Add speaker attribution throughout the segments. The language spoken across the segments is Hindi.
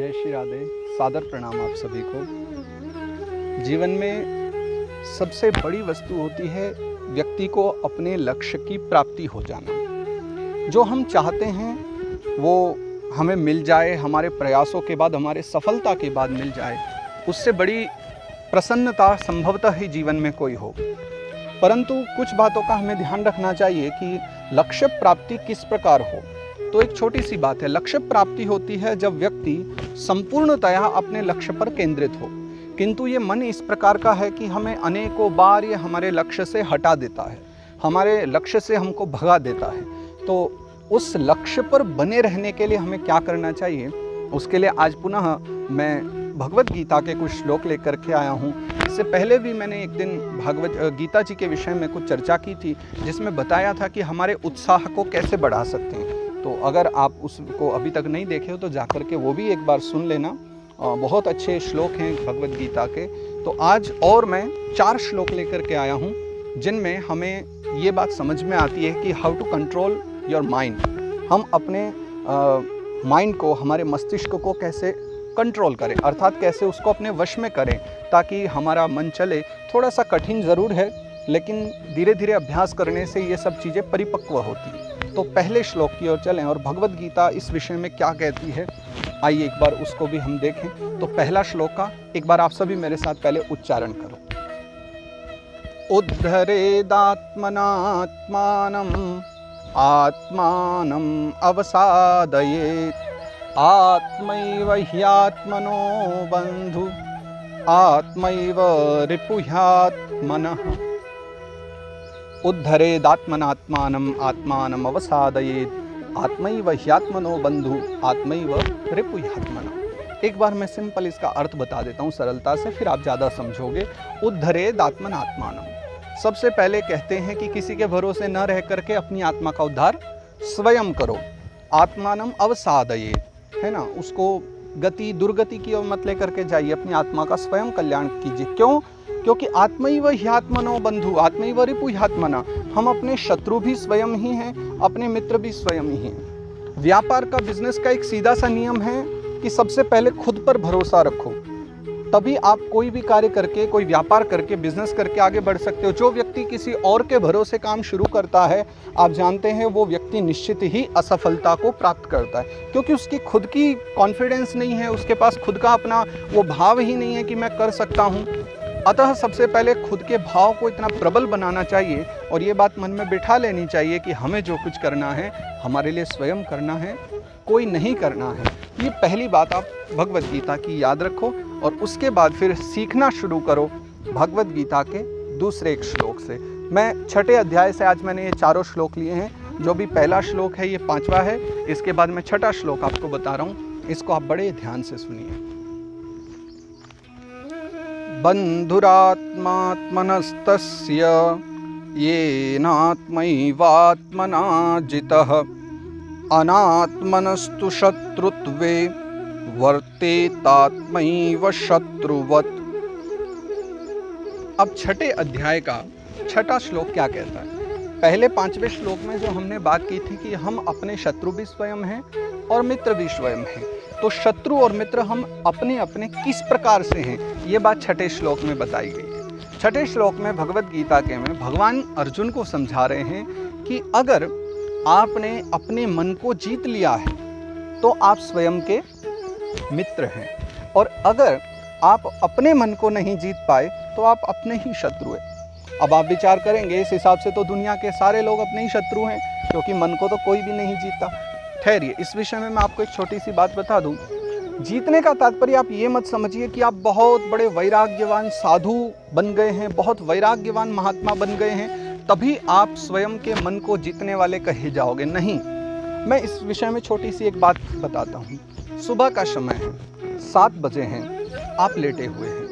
Speaker 1: जय श्री राधे। सादर प्रणाम आप सभी को। जीवन में सबसे बड़ी वस्तु होती है व्यक्ति को अपने लक्ष्य की प्राप्ति हो जाना। जो हम चाहते हैं वो हमें मिल जाए, हमारे प्रयासों के बाद, हमारे सफलता के बाद मिल जाए, उससे बड़ी प्रसन्नता संभवतः ही जीवन में कोई हो। परंतु कुछ बातों का हमें ध्यान रखना चाहिए कि लक्ष्य प्राप्ति किस प्रकार हो। तो एक छोटी सी बात है, लक्ष्य प्राप्ति होती है जब व्यक्ति संपूर्णतया अपने लक्ष्य पर केंद्रित हो, किंतु ये मन इस प्रकार का है कि हमें अनेकों बार ये हमारे लक्ष्य से हटा देता है, हमारे लक्ष्य से हमको भगा देता है। तो उस लक्ष्य पर बने रहने के लिए हमें क्या करना चाहिए, उसके लिए आज पुनः मैं भगवत गीता के कुछ श्लोक लेकर के आया हूँ। इससे पहले भी मैंने एक दिन भगवत गीता जी के विषय में कुछ चर्चा की थी, जिसमें बताया था कि हमारे उत्साह को कैसे बढ़ा सकते हैं। तो अगर आप उसको अभी तक नहीं देखे हो तो जाकर के वो भी एक बार सुन लेना। बहुत अच्छे श्लोक हैं भगवत गीता के। तो आज और मैं 4 श्लोक लेकर के आया हूँ, जिनमें हमें ये बात समझ में आती है कि how to control your mind. हम अपने माइंड को, हमारे मस्तिष्क को कैसे कंट्रोल करें, अर्थात कैसे उसको अपने वश में करें ताकि हमारा मन चले। थोड़ा सा कठिन ज़रूर है, लेकिन धीरे धीरे अभ्यास करने से ये सब चीज़ें परिपक्व होती हैं। तो पहले श्लोक की ओर चलें और भगवत गीता इस विषय में क्या कहती है, आइए एक बार उसको भी हम देखें। तो पहला श्लोक का एक बार आप सभी मेरे साथ पहले उच्चारण करो। उद्धरेदात्मनात्मानम् आत्मानम् अवसादयेत् आत्मैव ह्यात्मनो बन्धु आत्मैव रिपुह्यात्मनः। उद्धरेदात्मनात्मानम् आत्मानम् अवसादयेत् आत्मैव ह्यात्मनो बन्धु आत्मैव रिपुह्यात्मनः। एक बार मैं सिंपल इसका अर्थ बता देता हूँ सरलता से, फिर आप ज़्यादा समझोगे। उद्धरेदात्मनात्मानम्, सबसे पहले कहते हैं कि किसी के भरोसे न रह करके अपनी आत्मा का उद्धार स्वयं करो। आत्मानम् अवसादयेत्, है ना, उसको गति दुर्गति की ओर मत लेकर के जाइए, अपनी आत्मा का स्वयं कल्याण कीजिए। क्यों? क्योंकि आत्मैव ह्यात्मनो बंधु आत्मैव रिपुह्यात्मना, हम अपने शत्रु भी स्वयं ही हैं, अपने मित्र भी स्वयं ही हैं। व्यापार का, बिजनेस का एक सीधा सा नियम है कि सबसे पहले खुद पर भरोसा रखो, तभी आप कोई भी कार्य करके, कोई व्यापार करके, बिजनेस करके आगे बढ़ सकते हो। जो व्यक्ति किसी और के भरोसे काम शुरू करता है, आप जानते हैं वो व्यक्ति निश्चित ही असफलता को प्राप्त करता है, क्योंकि उसकी खुद की कॉन्फिडेंस नहीं है, उसके पास खुद का अपना वो भाव ही नहीं है कि मैं कर सकता हूँ। अतः सबसे पहले खुद के भाव को इतना प्रबल बनाना चाहिए और ये बात मन में बिठा लेनी चाहिए कि हमें जो कुछ करना है हमारे लिए स्वयं करना है, कोई नहीं करना है। ये पहली बात आप भगवत गीता की याद रखो और उसके बाद फिर सीखना शुरू करो भगवत गीता के दूसरे एक श्लोक से। मैं 6ठे अध्याय से आज मैंने ये 4 श्लोक लिए हैं। जो भी पहला श्लोक है ये 5वां है, इसके बाद मैं 6ठा श्लोक आपको बता रहा हूँ, इसको आप बड़े ध्यान से सुनिए। बन्धुरात्मात्मनस्तस्य येनात्मैवात्मना जितः अनात्मनस्तु शत्रुत्वे वर्तेतात्मैव शत्रुवत्। अब 6ठे अध्याय का 6ठा श्लोक क्या कहता है? पहले 5वें श्लोक में जो हमने बात की थी कि हम अपने शत्रु भी स्वयं हैं और मित्र भी स्वयं हैं, तो शत्रु और मित्र हम अपने अपने किस प्रकार से हैं, ये बात 6ठे श्लोक में बताई गई है। 6ठे श्लोक में भगवत गीता के में भगवान अर्जुन को समझा रहे हैं कि अगर आपने अपने मन को जीत लिया है तो आप स्वयं के मित्र हैं, और अगर आप अपने मन को नहीं जीत पाए तो आप अपने ही शत्रु हैं। अब आप विचार करेंगे, इस हिसाब से तो दुनिया के सारे लोग अपने ही शत्रु हैं, क्योंकि मन को तो कोई भी नहीं जीता। ठहरिए, इस विषय में मैं आपको एक छोटी सी बात बता दूं। जीतने का तात्पर्य आप ये मत समझिए कि आप बहुत बड़े वैराग्यवान साधु बन गए हैं, बहुत वैराग्यवान महात्मा बन गए हैं, तभी आप स्वयं के मन को जीतने वाले कहे जाओगे। नहीं, मैं इस विषय में छोटी सी एक बात बताता हूँ। सुबह का समय है, 7 बजे हैं, आप लेटे हुए हैं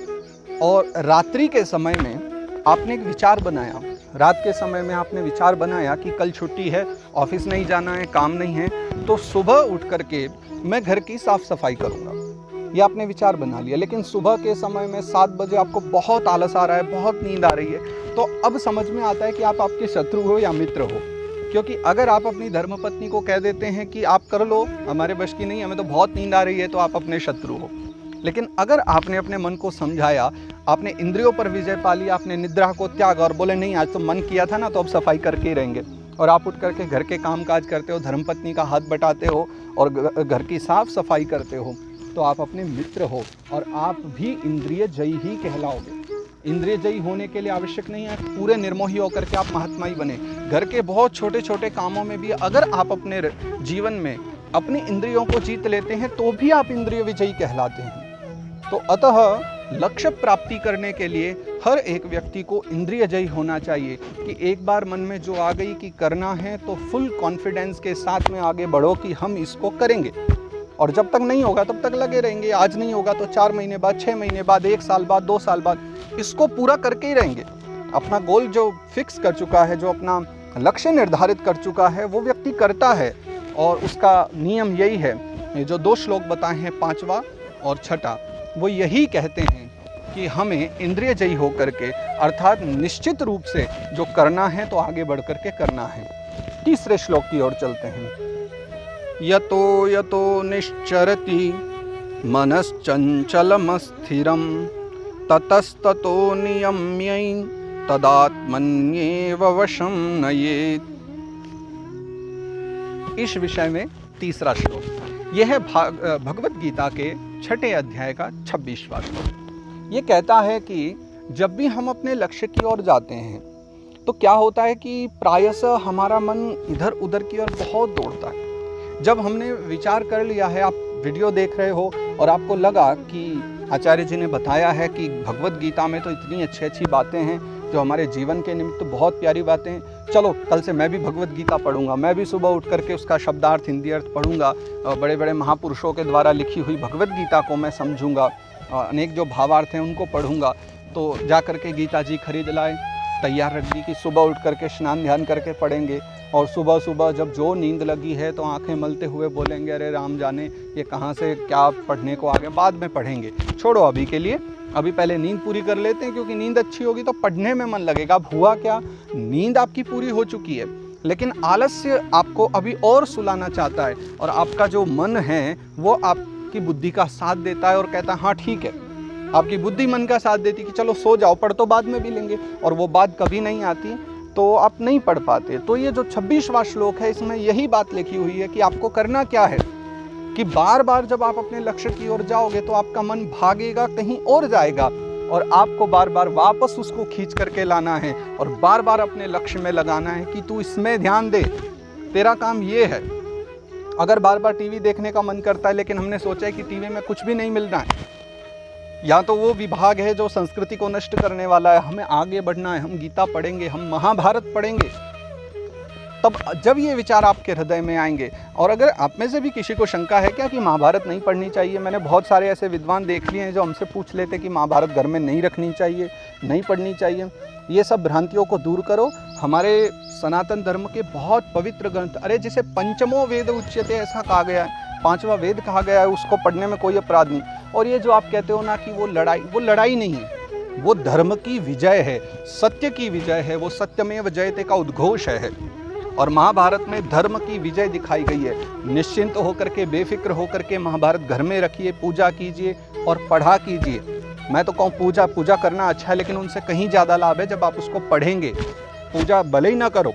Speaker 1: और रात्रि के समय में आपने एक विचार बनाया। रात के समय में आपने विचार बनाया कि कल छुट्टी है, ऑफिस नहीं जाना है, काम नहीं है, तो सुबह उठ करके मैं घर की साफ सफाई करूँगा, ये आपने विचार बना लिया। लेकिन सुबह के समय में 7 बजे आपको बहुत आलस आ रहा है, बहुत नींद आ रही है, तो अब समझ में आता है कि आप आपके शत्रु हो या मित्र हो। क्योंकि अगर आप अपनी धर्मपत्नी को कह देते हैं कि आप कर लो, हमारे बश की नहीं, हमें तो बहुत नींद आ रही है, तो आप अपने शत्रु हो। लेकिन अगर आपने अपने मन को समझाया, आपने इंद्रियों पर विजय पा लिया, आपने निद्रा को त्याग और बोले नहीं आज तो मन किया था ना, तो अब सफाई करके ही रहेंगे, और आप उठ करके घर के काम काज करते हो, धर्मपत्नी का हाथ बटाते हो और घर की साफ सफाई करते हो, तो आप अपने मित्र हो और आप भी इंद्रिय जयी ही कहलाओगे। इंद्रिय जयी होने के लिए आवश्यक नहीं है पूरे निर्मोही होकर के आप महात्मा ही बने। घर के बहुत छोटे छोटे कामों में भी अगर आप अपने जीवन में अपनी इंद्रियों को जीत लेते हैं तो भी आप इंद्रिय विजयी कहलाते हैं। तो अतः लक्ष्य प्राप्ति करने के लिए हर एक व्यक्ति को इंद्रिय जयी होना चाहिए कि एक बार मन में जो आ गई कि करना है तो फुल कॉन्फिडेंस के साथ में आगे बढ़ो कि हम इसको करेंगे, और जब तक नहीं होगा तब तक लगे रहेंगे। आज नहीं होगा तो 4 महीने बाद, 6 महीने बाद, 1 साल बाद, 2 साल बाद इसको पूरा करके ही रहेंगे। अपना गोल जो फिक्स कर चुका है, जो अपना लक्ष्य निर्धारित कर चुका है, वो व्यक्ति करता है। और उसका नियम यही है, ये जो 2 श्लोक बताए हैं 5वां और 6ठा, वो यही कहते हैं कि हमें इंद्रिय जयी होकर के अर्थात निश्चित रूप से जो करना है तो आगे बढ़ करके करना है। तीसरे श्लोक की ओर चलते हैं। यतो यतो निश्चरति मनश्चंचलमस्थिरं ततस्ततो नियम्यै तदात्मन्येव वशं नयेत्। इस विषय में तीसरा श्लोक, यह है भगवत गीता के 6ठे अध्याय का 26वां श्लोक। ये कहता है कि जब भी हम अपने लक्ष्य की ओर जाते हैं तो क्या होता है कि प्रायशः हमारा मन इधर उधर की ओर बहुत दौड़ता है। जब हमने विचार कर लिया है, आप वीडियो देख रहे हो और आपको लगा कि आचार्य जी ने बताया है कि भगवत गीता में तो इतनी अच्छी अच्छी बातें हैं जो हमारे जीवन के निमित्त तो बहुत प्यारी बातें हैं, चलो कल से मैं भी भगवत गीता पढ़ूंगा, मैं भी सुबह उठ करके उसका शब्दार्थ हिंदी अर्थ पढ़ूंगा, बड़े बड़े महापुरुषों के द्वारा लिखी हुई भगवत गीता को मैं समझूंगा, अनेक जो भावार्थ हैं उनको पढ़ूंगा। तो जा करके गीता जी खरीद लाए, तैयार रख दी कि सुबह उठ करके स्नान ध्यान करके पढ़ेंगे, और सुबह सुबह जब जो नींद लगी है तो आंखें मलते हुए बोलेंगे अरे राम जाने ये कहाँ से क्या पढ़ने को आ गए, बाद में पढ़ेंगे, छोड़ो अभी के लिए, अभी पहले नींद पूरी कर लेते हैं, क्योंकि नींद अच्छी होगी तो पढ़ने में मन लगेगा। अब हुआ क्या, नींद आपकी पूरी हो चुकी है लेकिन आलस्य आपको अभी और सुलाना चाहता है, और आपका जो मन है वो आपकी बुद्धि का साथ देता है और कहता है हाँ ठीक है। आपकी बुद्धि मन का साथ देती कि चलो सो जाओ, पढ़ तो बाद में भी लेंगे, और वो बात कभी नहीं आती तो आप नहीं पढ़ पाते। तो ये जो 26वां श्लोक है इसमें यही बात लिखी हुई है कि आपको करना क्या है कि बार बार जब आप अपने लक्ष्य की ओर जाओगे तो आपका मन भागेगा, कहीं और जाएगा, और आपको बार बार वापस उसको खींच करके लाना है और बार बार अपने लक्ष्य में लगाना है कि तू इसमें ध्यान दे, तेरा काम ये है। अगर बार बार टीवी देखने का मन करता है लेकिन हमने सोचा है कि टीवी में कुछ भी नहीं मिलना है, या तो वो विभाग है जो संस्कृति को नष्ट करने वाला है, हमें आगे बढ़ना है, हम गीता पढ़ेंगे, हम महाभारत पढ़ेंगे, तब जब ये विचार आपके हृदय में आएंगे। और अगर आप में से भी किसी को शंका है क्या कि महाभारत नहीं पढ़नी चाहिए, मैंने बहुत सारे ऐसे विद्वान देख लिए हैं जो हमसे पूछ लेते कि महाभारत घर में नहीं रखनी चाहिए, नहीं पढ़नी चाहिए, ये सब भ्रांतियों को दूर करो। हमारे सनातन धर्म के बहुत पवित्र ग्रंथ, अरे जिसे पंचमो वेद उच्यते ऐसा कहा गया है, 5वां वेद कहा गया है, उसको पढ़ने में कोई अपराध नहीं। और ये जो आप कहते हो ना कि वो लड़ाई नहीं है, वो धर्म की विजय है, सत्य की विजय है, वो सत्यमेव जयते का उद्घोष है। और महाभारत में धर्म की विजय दिखाई गई है। निश्चिंत होकर के, बेफिक्र होकर के महाभारत घर में रखिए, पूजा कीजिए और पढ़ा कीजिए। मैं तो कहूँ पूजा करना अच्छा है, लेकिन उनसे कहीं ज़्यादा लाभ है जब आप उसको पढ़ेंगे। पूजा भले ही ना करो,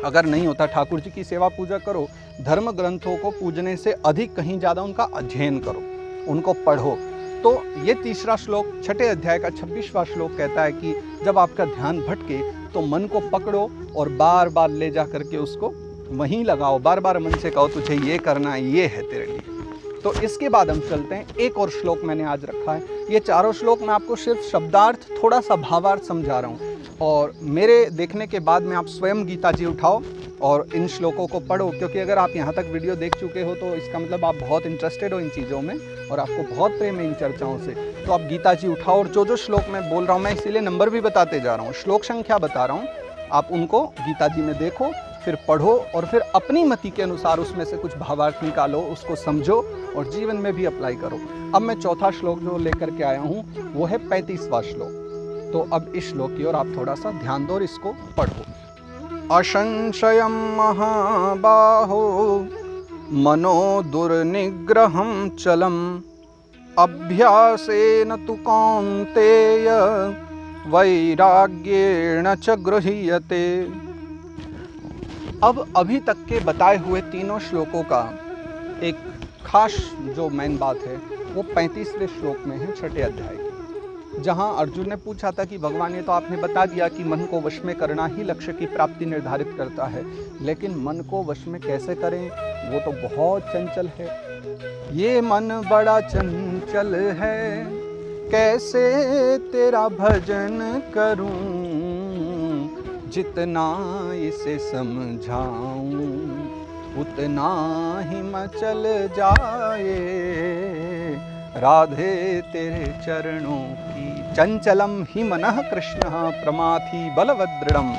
Speaker 1: अगर नहीं होता ठाकुर जी की सेवा पूजा करो, धर्म ग्रंथों को पूजने से अधिक कहीं ज़्यादा उनका अध्ययन करो, उनको पढ़ो। तो ये तीसरा श्लोक 6ठे अध्याय का 26वां श्लोक कहता है कि जब आपका ध्यान भटके तो मन को पकड़ो और बार बार ले जा करके उसको वहीं लगाओ, बार बार मन से कहो तुझे ये करना है, ये है तेरे लिए। तो इसके बाद हम चलते हैं, एक और श्लोक मैंने आज रखा है। ये चारों श्लोक मैं आपको सिर्फ शब्दार्थ, थोड़ा सा भावार्थ समझा रहा हूँ, और मेरे देखने के बाद में आप स्वयं गीता जी उठाओ और इन श्लोकों को पढ़ो, क्योंकि अगर आप यहाँ तक वीडियो देख चुके हो तो इसका मतलब आप बहुत इंटरेस्टेड हो इन चीज़ों में और आपको बहुत प्रेम है इन चर्चाओं से। तो आप गीता जी उठाओ और जो जो श्लोक मैं बोल रहा हूँ, मैं इसीलिए नंबर भी बताते जा रहा हूँ, श्लोक संख्या बता रहा हूँ, आप उनको गीता जी में देखो, फिर पढ़ो और फिर अपनी मति के अनुसार उसमें से कुछ भावार्थ निकालो, उसको समझो और जीवन में भी अप्लाई करो। अब मैं चौथा श्लोक जो लेकर के आया हूँ वो है 35वां श्लोक। तो अब इस श्लोक की ओर आप थोड़ा सा ध्यान दो और इसको पढ़ो। असंशयं महाबाहो मनो दुर्निग्रहं चलम् अभ्यासेन तु कौन्तेय वैराग्येण च गृह्यते। अब अभी तक के बताए हुए तीनों श्लोकों का एक खास जो मेन बात है वो 35वें श्लोक में है, छठे अध्याय की, जहां अर्जुन ने पूछा था कि भगवान ये तो आपने बता दिया कि मन को वश में करना ही लक्ष्य की प्राप्ति निर्धारित करता है, लेकिन मन को वश में कैसे करें, वो तो बहुत चंचल है। ये मन बड़ा चंचल है, कैसे तेरा भजन करूं, जितना इसे समझाऊं उतना ही मचल जाए, राधे तेरे चरणों की। चंचलम ही मनः कृष्ण प्रमाथि बलवदृढ़म।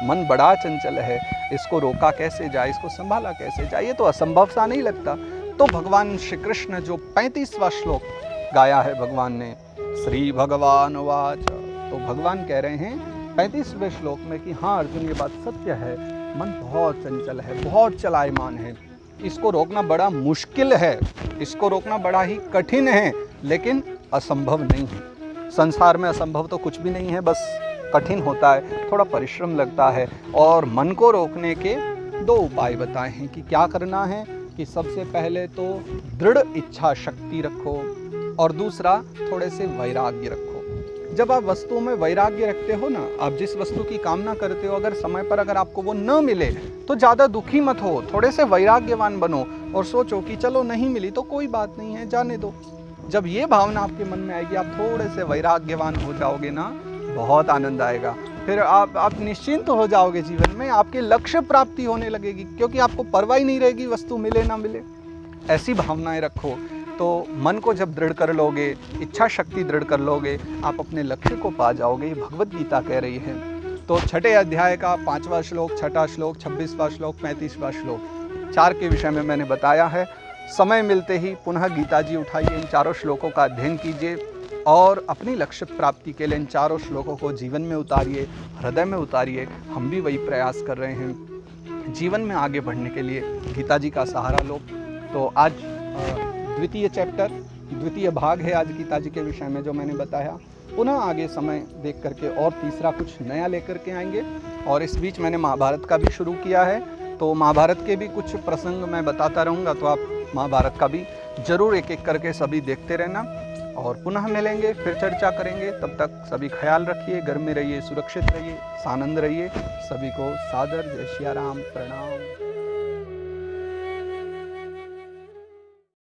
Speaker 1: मन बड़ा चंचल है, इसको रोका कैसे जाए, इसको संभाला कैसे जाए, ये तो असंभव सा नहीं लगता। तो भगवान श्री कृष्ण जो 35वां श्लोक गाया है भगवान ने, श्री भगवान वाच, तो भगवान कह रहे हैं 35वें श्लोक में कि हाँ अर्जुन ये बात सत्य है, मन बहुत चंचल है, बहुत चलायमान है, इसको रोकना बड़ा मुश्किल है, इसको रोकना बड़ा ही कठिन है, लेकिन असंभव नहीं है। संसार में असंभव तो कुछ भी नहीं है, बस कठिन होता है, थोड़ा परिश्रम लगता है। और मन को रोकने के 2 उपाय बताए हैं कि क्या करना है, कि सबसे पहले तो दृढ़ इच्छा शक्ति रखो और दूसरा थोड़े से वैराग्य रखो। जब आप वस्तुओं में वैराग्य रखते हो ना, आप जिस वस्तु की कामना करते हो अगर समय पर अगर आपको वो न मिले तो ज़्यादा दुखी मत हो, थोड़े से वैराग्यवान बनो और सोचो कि चलो नहीं मिली तो कोई बात नहीं है, जाने दो। जब ये भावना आपके मन में आएगी, आप थोड़े से वैराग्यवान हो जाओगे ना, बहुत आनंद आएगा। फिर आप निश्चिंत हो जाओगे, जीवन में आपके लक्ष्य प्राप्ति होने लगेगी, क्योंकि आपको परवाह ही नहीं रहेगी वस्तु मिले ना मिले। ऐसी भावनाएं रखो तो मन को जब दृढ़ कर लोगे, इच्छा शक्ति दृढ़ कर लोगे, आप अपने लक्ष्य को पा जाओगे। ये भगवत गीता कह रही है। तो छठे अध्याय का 5वां श्लोक, छठा श्लोक, 26वां श्लोक, 35वां श्लोक, 4 के विषय में मैंने बताया है। समय मिलते ही पुनः गीता जी उठाइए, इन 4 श्लोकों का अध्ययन कीजिए और अपनी लक्ष्य प्राप्ति के लिए इन 4 श्लोकों को जीवन में उतारिए, हृदय में उतारिए। हम भी वही प्रयास कर रहे हैं जीवन में आगे बढ़ने के लिए, गीता जी का सहारा लो। तो आज द्वितीय चैप्टर, द्वितीय भाग है आज गीता जी के विषय में जो मैंने बताया। पुनः आगे समय देख करके और तीसरा कुछ नया लेकर के आएंगे। और इस बीच मैंने महाभारत का भी शुरू किया है, तो महाभारत के भी कुछ प्रसंग मैं बताता रहूँगा, तो आप महाभारत का भी जरूर एक एक करके सभी देखते रहना। और पुनः मिलेंगे, फिर चर्चा करेंगे। तब तक सभी ख्याल रखिए, घर में रहिए, सुरक्षित रहिए, सानंद रहिए। सभी को सादर जय सिया राम, प्रणाम।